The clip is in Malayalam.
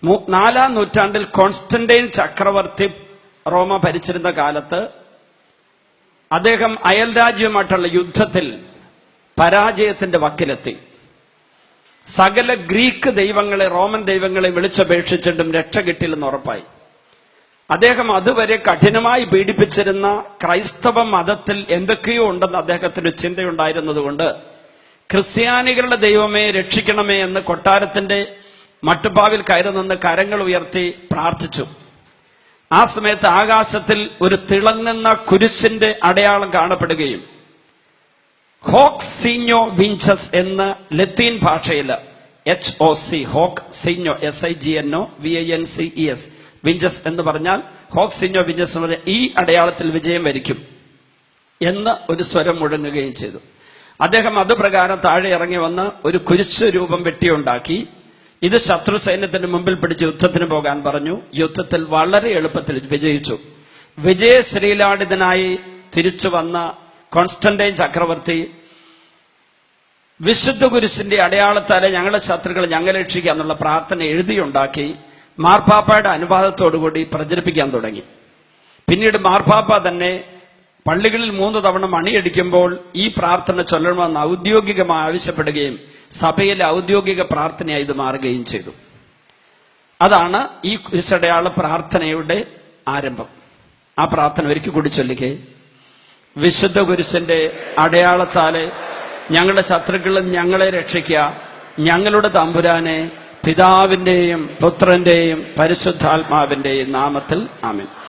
4-ാം നൂറ്റാണ്ടിൽ കോൺസ്റ്റന്റൈൻ ചക്രവർത്തി റോമ ഭരിച്ചിരുന്ന കാലത്ത് അദ്ദേഹം അയൽരാജ്യവുമായിട്ടുള്ള യുദ്ധത്തിൽ പരാജയത്തിന്റെ വക്കിലെത്തി. സകല ഗ്രീക്ക് ദൈവങ്ങളെ, റോമൻ ദൈവങ്ങളെ വിളിച്ചപേക്ഷിച്ചിട്ടും രക്ഷ കിട്ടില്ലെന്ന് ഉറപ്പായി. അദ്ദേഹം അതുവരെ കഠിനമായി പീഡിപ്പിച്ചിരുന്ന ക്രൈസ്തവ മതത്തിൽ എന്തൊക്കെയോ ഉണ്ടെന്ന് അദ്ദേഹത്തിന് ചിന്തയുണ്ടായിരുന്നതുകൊണ്ട് ക്രിസ്ത്യാനികളുടെ ദൈവമേ രക്ഷിക്കണമേ എന്ന് കൊട്ടാരത്തിന്റെ മട്ടുപ്പാവിൽ കയറി നിന്ന് കരങ്ങൾ ഉയർത്തി പ്രാർത്ഥിച്ചു. ആ സമയത്ത് ആകാശത്തിൽ ഒരു തിളങ്ങുന്ന കുരിശിന്റെ അടയാളം കാണപ്പെടുകയും ഹോക് സീഞ്ഞോ വിഞ്ചസ് എന്ന് ലത്തീൻ ഭാഷയിൽ HOC ഹോക് സീഞ്ഞോ SIGNO VINCES വിഞ്ചസ് എന്ന് പറഞ്ഞാൽ ഹോക് സീഞ്ഞോ വിഞ്ചസ് എന്ന് പറഞ്ഞാൽ ഈ അടയാളത്തിൽ വിജയം വരിക്കും എന്ന് ഒരു സ്വരം മുഴങ്ങുകയും ചെയ്തു. അദ്ദേഹം അത് പ്രകാരം താഴെ ഇറങ്ങി വന്ന് ഒരു കുരിശ് രൂപം വെട്ടിയുണ്ടാക്കി ഇത് ശത്രു സൈന്യത്തിന് മുമ്പിൽ പിടിച്ച് യുദ്ധത്തിന് പോകാൻ പറഞ്ഞു. യുദ്ധത്തിൽ വളരെ എളുപ്പത്തിൽ വിജയിച്ചു. വിജയശ്രീലാളിതനായി തിരിച്ചു വന്ന കോൺസ്റ്റന്റൈൻ ചക്രവർത്തി വിശുദ്ധ കുരിശിന്റെ അടയാളത്താലെ ഞങ്ങളുടെ ശത്രുക്കൾ ഞങ്ങളെ രക്ഷിക്കുക എന്നുള്ള പ്രാർത്ഥന എഴുതിയുണ്ടാക്കി മാർപ്പാപ്പയുടെ അനുവാദത്തോടുകൂടി പ്രചരിപ്പിക്കാൻ തുടങ്ങി. പിന്നീട് മാർപ്പാപ്പ തന്നെ പള്ളികളിൽ 3 തവണ മണിയടിക്കുമ്പോൾ ഈ പ്രാർത്ഥന ചൊല്ലണമെന്ന് ഔദ്യോഗികമായി ആവശ്യപ്പെടുകയും സഭയിലെ ഔദ്യോഗിക പ്രാർത്ഥനയായി ഇത് മാറുകയും ചെയ്തു. അതാണ് ഈ കുരിശടയാള പ്രാർത്ഥനയുടെ ആരംഭം. ആ പ്രാർത്ഥന ഒരിക്കൽ കൂടി ചൊല്ലിക്കേ. വിശുദ്ധ കുരിശിന്റെ അടയാളത്താലെ ഞങ്ങളുടെ ശത്രുക്കളിൽ ഞങ്ങളെ രക്ഷിക്കുക, ഞങ്ങളുടെ തമ്പുരാനെ, പിതാവിന്റെയും പുത്രന്റെയും പരിശുദ്ധാത്മാവിന്റെയും നാമത്തിൽ ആമേൻ.